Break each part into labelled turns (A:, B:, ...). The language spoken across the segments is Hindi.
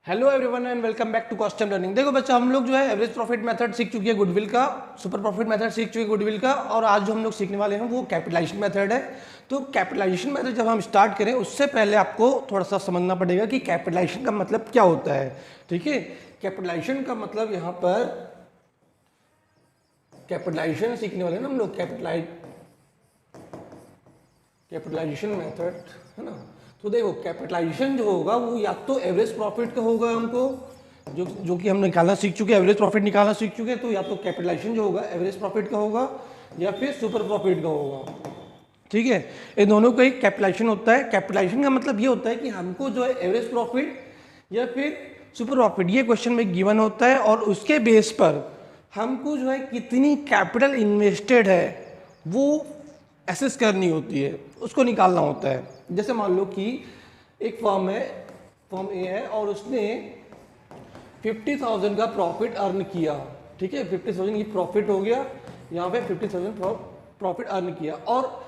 A: Hello everyone and welcome back to cost time learning. देखो बच्चा, हम लोग जो है एवरेज प्रॉफिट मेथड सीख चुके हैं गुडविल का, सुपर प्रॉफिट मेथड सीख चुके हैं गुडविल का, और आज जो हम लोग सीखने वाले हैं वो कैपिटलाइजेशन मेथड है। तो कैपिटलाइजेशन मेथड जब हम स्टार्ट करें उससे पहले आपको थोड़ा सा समझना पड़ेगा कि कैपिटलाइजेशन का मतलब क्या होता है। ठीक है, कैपिटलाइजेशन का मतलब यहाँ पर कैपिटलाइजेशन सीखने वाले हैं ना हम लोग, कैपिटलाइजेशन मेथड है ना। तो देखो कैपिटलाइजेशन जो होगा वो या तो एवरेज प्रॉफिट का होगा, हमको जो कि हम निकालना सीख चुके हैं, एवरेज प्रॉफिट निकालना सीख चुके हैं। तो या तो कैपिटलाइजेशन जो होगा एवरेज प्रॉफिट का होगा या फिर सुपर प्रॉफिट का होगा। ठीक है, इन दोनों का ही कैपिटलाइजेशन होता है। कैपिटलाइजेशन का मतलब ये होता है कि हमको जो है एवरेज प्रॉफिट या फिर सुपर प्रॉफिट ये क्वेश्चन में गिवन होता है, और उसके बेस पर हमको जो है कितनी कैपिटल इन्वेस्टेड है वो एसेस करनी होती है, उसको निकालना होता है। जैसे मान लो कि एक फर्म है, फर्म ए है, और उसने 50,000 का प्रॉफिट अर्न किया। ठीक है, 50,000 ये प्रॉफिट हो गया, यहाँ पे 50,000 प्रॉफिट अर्न किया, और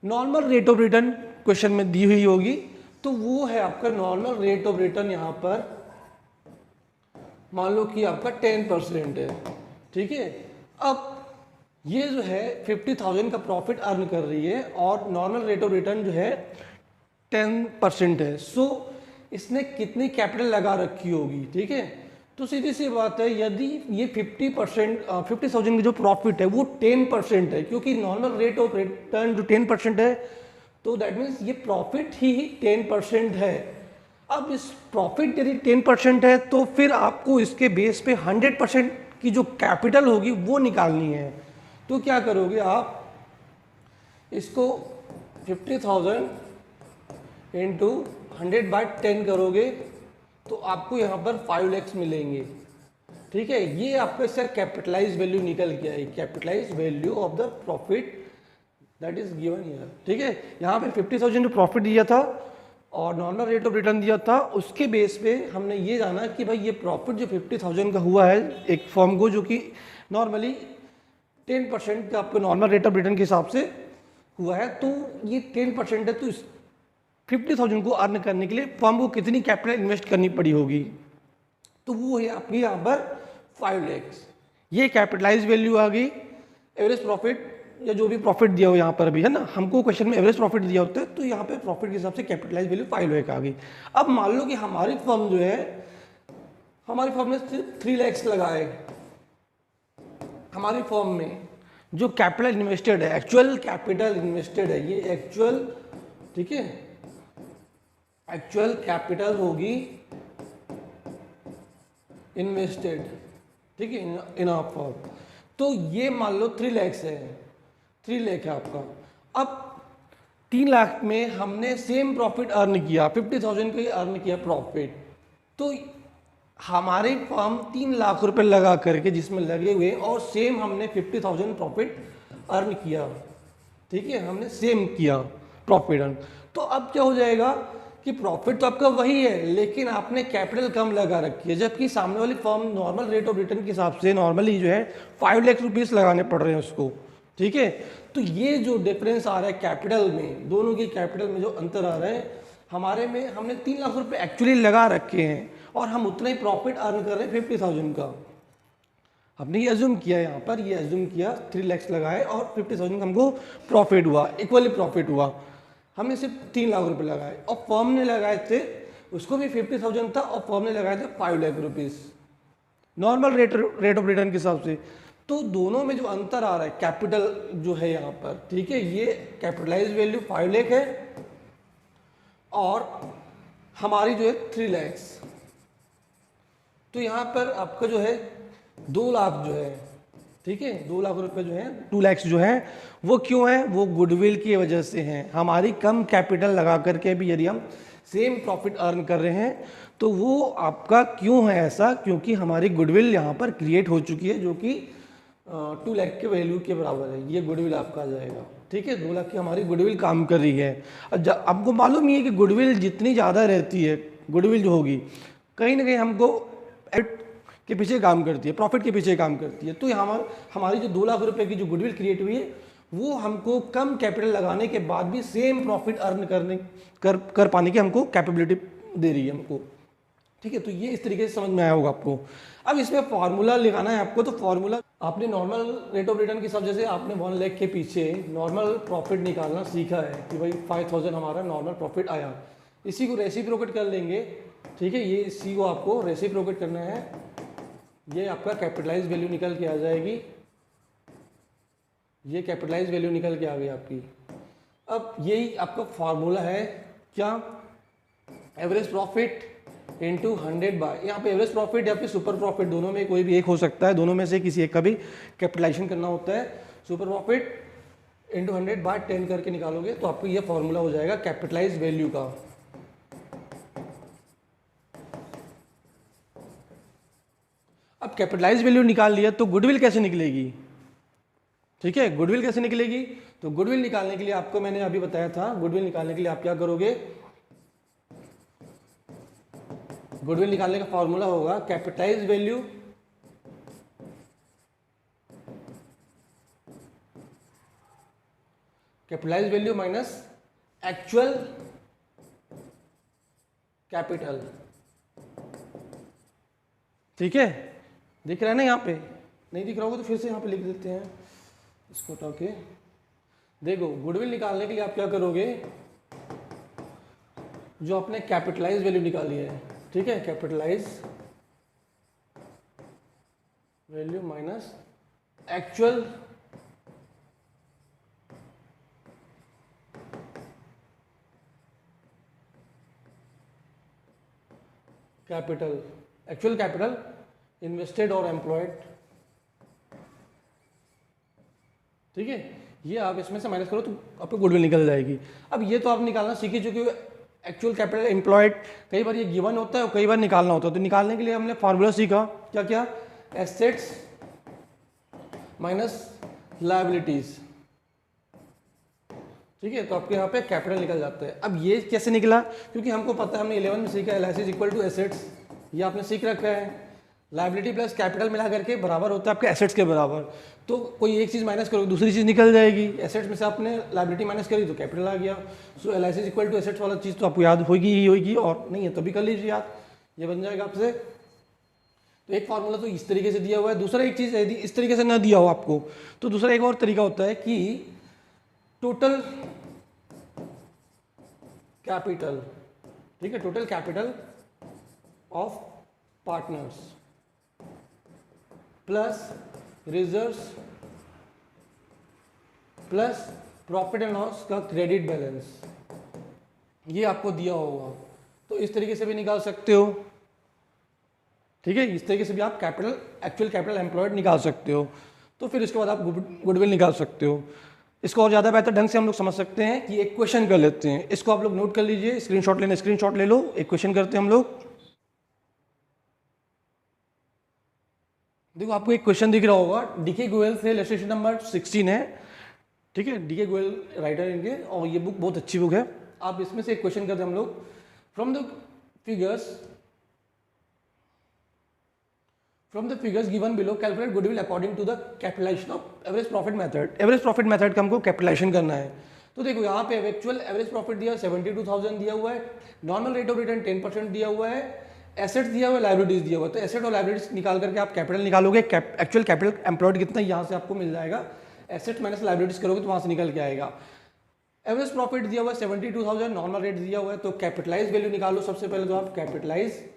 A: normal rate of return question में दी हुई होगी। तो वो है आपका नॉर्मल रेट ऑफ रिटर्न, यहाँ पर मान लो कि आपका 10% है। ठीक है, अब ये जो है 50,000 का प्रॉफिट अर्न कर रही है और नॉर्मल रेट ऑफ रिटर्न जो है 10% है। सो इसने कितनी कैपिटल लगा रखी होगी। ठीक है, तो सीधी सी बात है, यदि ये 50,000 की जो प्रॉफिट है वो 10% है, क्योंकि नॉर्मल रेट ऑफ रिटर्न जो 10% है, तो दैट मीन्स ये प्रॉफिट ही 10% है। अब इस प्रॉफिट यदि 10% है तो फिर आपको इसके बेस पे 100% की जो कैपिटल होगी वो निकालनी है। तो क्या करोगे आप, इसको 50,000 इंटू 100/10 करोगे तो आपको यहाँ पर 5 lakhs मिलेंगे। ठीक है, ये आपका सर कैपिटलाइज वैल्यू निकल गया है, capitalise value of the profit that is given here. ठीक है, यहाँ पे 50,000 जो प्रॉफिट दिया था और नॉर्मल रेट ऑफ रिटर्न दिया था, उसके बेस पे हमने ये जाना कि भाई ये प्रॉफिट जो 50,000 का हुआ है एक फर्म को, जो कि नॉर्मली 10% का आपको नॉर्मल रेट ऑफ रिटर्न के हिसाब से हुआ है, तो ये 10% है। तो इस 50,000 को अर्न करने के लिए फर्म को कितनी कैपिटल इन्वेस्ट करनी पड़ी होगी, तो वो है आपकी यहाँ पर 5 lakhs। ये कैपिटलाइज वैल्यू आ गई। एवरेज प्रॉफिट या जो भी प्रॉफिट दिया हो यहाँ पर अभी है ना, हमको क्वेश्चन में एवरेज प्रॉफिट दिया होता है, तो यहाँ पे प्रॉफिट के हिसाब से कैपिटलाइज वैल्यू 5 lakh आ गई। अब मान लो कि हमारी फर्म जो है, हमारी फर्म ने 3 lakhs लगाए। हमारी फर्म में जो कैपिटल इन्वेस्टेड है, एक्चुअल कैपिटल इन्वेस्टेड है, ये एक्चुअल, ठीक है, एक्चुअल कैपिटल होगी इन्वेस्टेड, ठीक है, इन आवर फर्म। तो ये मान लो 3 lakhs है, 3 lakh है आपका। अब 3 लाख में हमने सेम प्रॉफिट अर्न किया, 50,000 का अर्न किया प्रॉफिट, तो हमारी फर्म 3 लाख रुपए लगा करके जिसमें लगे हुए, और सेम हमने 50,000 प्रॉफिट अर्न किया। ठीक है, हमने सेम किया प्रॉफिट अर्न। तो अब क्या हो जाएगा कि प्रॉफिट तो आपका वही है, लेकिन आपने कैपिटल कम लगा रखी है, जबकि सामने वाली firm normal rate of return के हिसाब से नॉर्मली जो है 5 लाख रुपीस लगाने पड़ रहे हैं उसको। ठीक है, तो ये जो डिफरेंस आ रहा है कैपिटल में, दोनों की कैपिटल में जो अंतर आ रहा है, हमारे में हमने 3 लाख रुपए एक्चुअली लगा रखे हैं और हम उतना ही प्रॉफिट अर्न कर रहे हैं 50,000 का। हमने ये एज्यूम किया, यहाँ पर ये एज्यूम किया 3 lakhs लगाए और 50,000 का हमको प्रॉफिट हुआ, इक्वली प्रॉफिट हुआ। हमने सिर्फ 3 लाख रुपए लगाए और फर्म ने लगाए थे, उसको भी 50,000 था और फर्म ने लगाए थे 5 lakh rupees normal rate of return के हिसाब से। तो दोनों में जो अंतर आ रहा है कैपिटल जो है यहाँ पर, ठीक है, ये कैपिटलाइज वैल्यू 5 लाख है और हमारी जो है 3 lakhs। तो यहाँ पर आपका जो है 2 लाख जो है, ठीक है, 2 लाख रुपए जो है, 2 lakhs जो है, वो क्यों है, वो गुडविल की वजह से है। हमारी कम कैपिटल लगा करके भी यदि हम सेम प्रॉफिट अर्न कर रहे हैं तो वो आपका क्यों है ऐसा, क्योंकि हमारी गुडविल यहाँ पर क्रिएट हो चुकी है, जो कि 2 लाख के वैल्यू के बराबर है। ये गुडविल आपका आ जाएगा। ठीक है, 2 लाख की हमारी गुडविल काम कर रही है। आपको मालूम ही है कि गुडविल जितनी ज़्यादा रहती है, गुडविल जो होगी कहीं ना कहीं हमको के पीछे काम करती है, प्रॉफिट के पीछे काम करती है। तो यहाँ हमारी जो 2 लाख रुपए की जो गुडविल क्रिएट हुई है, वो हमको कम कैपिटल लगाने के बाद भी सेम प्रॉफिट अर्न कर पाने की हमको कैपेबिलिटी दे रही है हमको। ठीक है, तो ये इस तरीके से समझ में आया होगा आपको। अब इसमें फार्मूला लगाना है आपको, तो फार्मूला आपने नॉर्मल रेट ऑफ रिटर्न के हिसाब, जैसे आपने 1 लाख के पीछे नॉर्मल प्रॉफिट निकालना सीखा है कि भाई 5000 हमारा नॉर्मल प्रॉफिट आया, इसी को रेसिप्रोकेट कर लेंगे। ठीक है, ये इसी को आपको रेसिप्रोकेट करना है, ये आपका कैपिटलाइज वैल्यू निकल के आ जाएगी, ये कैपिटलाइज वैल्यू निकल के आ गई आपकी। अब यही आपका फार्मूला है क्या, एवरेज प्रॉफिट इंटू 100 बाय, यहाँ पे एवरेज प्रॉफिट या फिर सुपर प्रॉफिट दोनों में कोई भी एक हो सकता है, दोनों में से किसी एक का भी कैपिटलाइजेशन करना होता है। सुपर प्रॉफिट इंटू 100 बाय 10 करके निकालोगे तो आपको ये फॉर्मूला हो जाएगा कैपिटलाइज वैल्यू का। अब कैपिटलाइज वैल्यू निकाल लिया तो गुडविल कैसे निकलेगी, ठीक है, गुडविल कैसे निकलेगी, तो गुडविल निकालने के लिए आपको मैंने अभी बताया था, गुडविल निकालने के लिए आप क्या करोगे, गुडविल निकालने का फॉर्मूला होगा capitalise value minus actual capital. ठीक है, दिख रहा है ना, यहाँ पे नहीं दिख रहा होगा तो फिर से यहाँ पे लिख देते हैं इसको हटा के। देखो, गुडविल निकालने के लिए आप क्या करोगे, जो आपने कैपिटलाइज वैल्यू निकाली है, ठीक है, capitalise value minus actual capital, actual capital invested और एम्प्लॉयड। ठीक है, ये आप इसमें से माइनस करो तो आपको गुडविल निकल जाएगी। अब ये तो आप निकालना सीख ही चुके हो, एक्चुअल कैपिटल एम्प्लॉयड, कई बार ये गिवन होता है और कई बार निकालना होता है, तो निकालने के लिए हमने फार्मूला सीखा क्या क्या, एसेट्स माइनस लायबिलिटीज। ठीक है, तो आपके यहाँ पे कैपिटल निकल जाता है। अब ये कैसे निकला, क्योंकि हमको पता है, हमने 11 में सीखा L I equal to assets, ये आपने सीख रखा है, लायबिलिटी प्लस कैपिटल मिला करके बराबर होता है आपके एसेट्स के बराबर। तो कोई एक चीज़ माइनस करोगे दूसरी चीज़ निकल जाएगी, एसेट्स में से आपने लायबिलिटी माइनस करी तो कैपिटल आ गया। So L I equal to assets वाला चीज़ तो आपको याद होगी ही होगी, और नहीं है तभी कर लीजिए याद, ये बन जाएगा आपसे। तो एक फार्मूला तो इस तरीके से दिया हुआ है। दूसरा एक चीज़ यदि इस तरीके से ना दिया हो आपको, तो दूसरा एक और तरीका होता है कि टोटल कैपिटल, ठीक है, total capital of partners plus reserves plus profit and loss का क्रेडिट बैलेंस, ये आपको दिया होगा, तो इस तरीके से भी निकाल सकते हो। ठीक है, इस तरीके से भी आप कैपिटल, एक्चुअल कैपिटल एम्प्लॉयड निकाल सकते हो। तो फिर इसके बाद आप गुडविल निकाल सकते हो। इसको और ज़्यादा बेहतर ढंग से हम लोग समझ सकते हैं कि एक क्वेश्चन कर लेते हैं, इसको आप लोग नोट कर लीजिए, स्क्रीनशॉट लेना स्क्रीनशॉट ले लो। एक क्वेश्चन करते हैं हम लोग। देखो, आपको एक क्वेश्चन दिख रहा होगा, डीके गोयल से, इलस्ट्रेशन नंबर 16 है। ठीक है, डीके गोयल राइटर इनके, और ये बुक बहुत अच्छी बुक है। आप इसमें से एक क्वेश्चन करते हैं हम लोग, from the figures given below calculate goodwill according to the capitalisation of average profit method. Average profit method का हमको कैपिटलाइजेशन करना है। तो देखो, यहाँ पे एक्चुअल एवरेज प्रॉफिट दिया 72,000 दिया हुआ है, नॉर्मल रेट ऑफ रिटर्न 10% दिया हुआ है, एसेट्स दिया हुआ है, लाइबिलिटीज दिया हुआ है। तो एसेट और लाइबिलिटीज निकाल करके आप कैपिटल निकालोगे, एक्चुअल कैपिटल एम्प्लॉयड कितना यहाँ से आपको मिल जाएगा, एसेट माइनस लाइबिलिटीज करोगे तो वहाँ से निकल के आएगा। एवरेज प्रॉफिट दिया हुआ है 72,000, नॉर्मल रेट दिया हुआ है, तो कैपिटलाइज वैल्यू निकालो। सबसे पहले तो आप कैपिटलाइज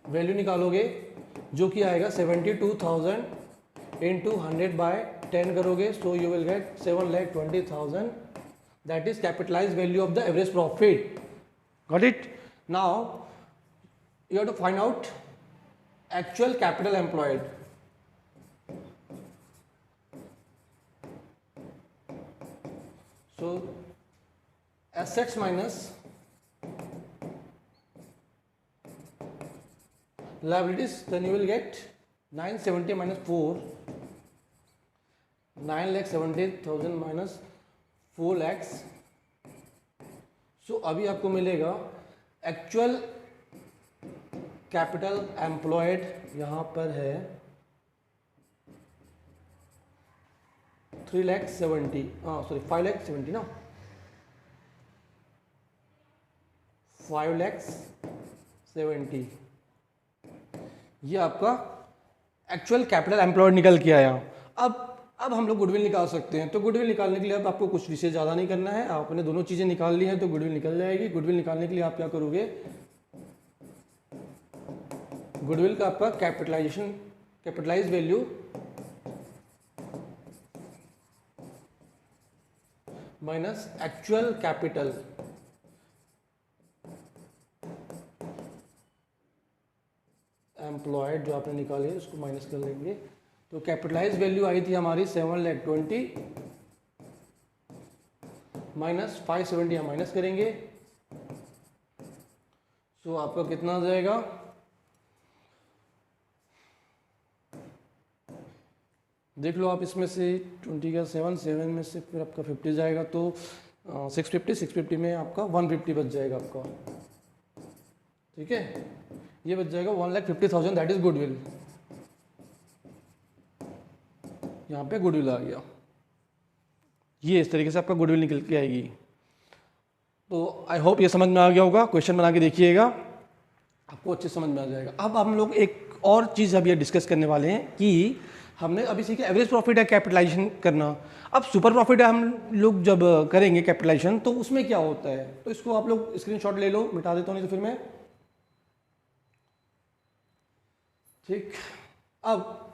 A: वैल्यू निकालोगे, जो कि आएगा 72,000 इंटू 100 बाय 10 करोगे, so you will get 7,20,000, that is capitalise value of the average profit. Got it? Now you have to find out actual capital employed. So assets minus liabilities, then you will get 970 minus 4, 9,70,000 minus 4 lakhs। सो अभी आपको मिलेगा एक्चुअल कैपिटल एम्प्लॉयड, यहाँ पर है 3,70,000, सॉरी 5,70,000 ना, 5,70,000 ये आपका एक्चुअल कैपिटल एम्प्लॉयड निकल के आया। अब हम लोग गुडविल निकाल सकते हैं। तो गुडविल निकालने के लिए अब आपको कुछ विशेष ज़्यादा नहीं करना है, आपने दोनों चीज़ें निकाल ली हैं तो गुडविल निकल जाएगी। गुडविल निकालने के लिए आप क्या करोगे, गुडविल का आपका capitalise value minus actual capital employed जो आपने निकाले उसको माइनस कर लेंगे। तो कैपिटलाइज वैल्यू आई थी हमारी 7,20,000 माइनस 570 हम माइनस करेंगे। सो आपका कितना आ जाएगा, देख लो आप इसमें से 20 का 7 में से फिर आपका 50 जाएगा तो 650 में आपका 150 बच जाएगा आपका, ठीक है। ये बच जाएगा 1,50,000, दैट इज गुडविल। यहाँ पे गुडविल आ गया, ये इस तरीके से आपका गुडविल निकल के आएगी। तो आई होप ये समझ में आ गया होगा। क्वेश्चन बना के देखिएगा, आपको अच्छे समझ में आ जाएगा। अब हम लोग एक और चीज़ अभी डिस्कस करने वाले हैं कि हमने अभी सीखा एवरेज प्रॉफिट है कैपिटलाइजेशन करना। अब सुपर प्रॉफिट है हम लोग जब करेंगे कैपिटलाइजेशन तो उसमें क्या होता है, तो इसको आप लोग स्क्रीनशॉट ले लो, मिटा देता हूँ नहीं तो फिर मैं, ठीक। अब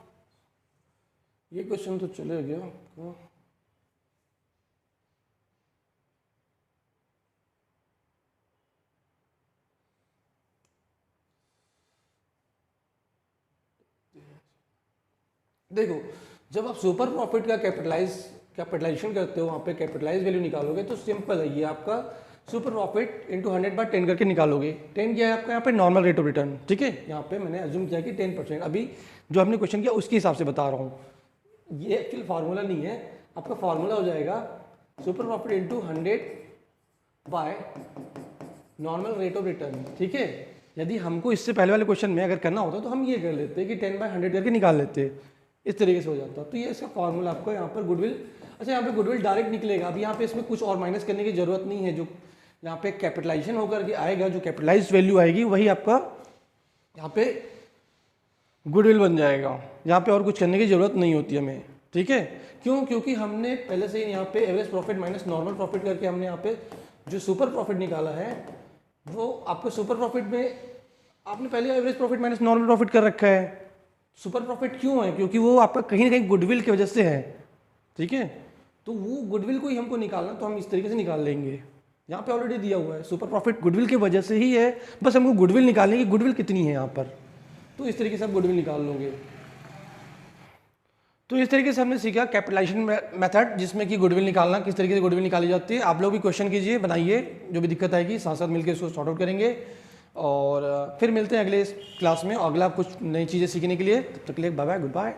A: ये क्वेश्चन तो चले गया आपको, देखो जब आप सुपर प्रॉफिट का कैपिटलाइजेशन करते हो, वहाँ पे कैपिटलाइज वैल्यू निकालोगे तो सिंपल है, ये आपका सुपर प्रॉफिट इंटू 100/10 करके निकालोगे। 10 क्या है आपका यहाँ पे, नॉर्मल रेट ऑफ रिटर्न, ठीक है। यहाँ पे मैंने अज्यूम किया कि 10%, अभी जो हमने क्वेश्चन किया उसके हिसाब से बता रहा हूँ, ये एक्चुअल फार्मूला नहीं है। आपका फार्मूला हो जाएगा super profit into 100 normal rate of return, ठीक है। यदि हमको इससे पहले वाले क्वेश्चन में अगर करना होता तो हम ये कर लेते कि 10/100 करके निकाल लेते, इस तरीके से हो जाता। तो ये इसका फार्मूला आपको यहाँ पर गुडविल, अच्छा यहाँ पे गुडविल डायरेक्ट निकलेगा। अभी यहाँ पे इसमें कुछ और माइनस करने की जरूरत नहीं है, जो यहाँ पे कैपिटलाइजेशन होकर के आएगा, जो कैपिटलाइज वैल्यू आएगी वही आपका यहाँ पे गुडविल बन जाएगा। यहाँ पे और कुछ करने की जरूरत नहीं होती हमें, ठीक है। क्यों, क्योंकि हमने पहले से ही यहाँ पे average profit minus normal profit करके हमने यहाँ पे जो सुपर प्रॉफिट निकाला है, वो आपको सुपर प्रॉफिट में आपने पहले average profit minus normal profit कर रखा है। सुपर प्रॉफिट क्यों है, क्योंकि वो आपका कहीं ना कहीं गुडविल की वजह से है, ठीक है। तो वो गुडविल को ही हमको निकालना, तो हम इस तरीके से निकाल लेंगे। यहाँ पे ऑलरेडी दिया हुआ है सुपर प्रॉफिट गुडविल की वजह से ही है, बस हमको गुडविल निकालने की, गुडविल कितनी है यहाँ पर, तो इस तरीके से आप गुडविल निकाल लोगे। तो इस तरीके से हमने सीखा कैपिटलाइजेशन मेथड, जिसमें कि गुडविल निकालना, किस तरीके से गुडविल निकाली जाती है। आप लोग भी क्वेश्चन कीजिए, बनाइए, जो भी दिक्कत आएगी साथ साथ मिलकर इसको सॉर्ट आउट करेंगे। और फिर मिलते हैं अगले क्लास में अगला कुछ नई चीज़ें सीखने के लिए। तब तक के लिए बाय बाय, गुड बाय।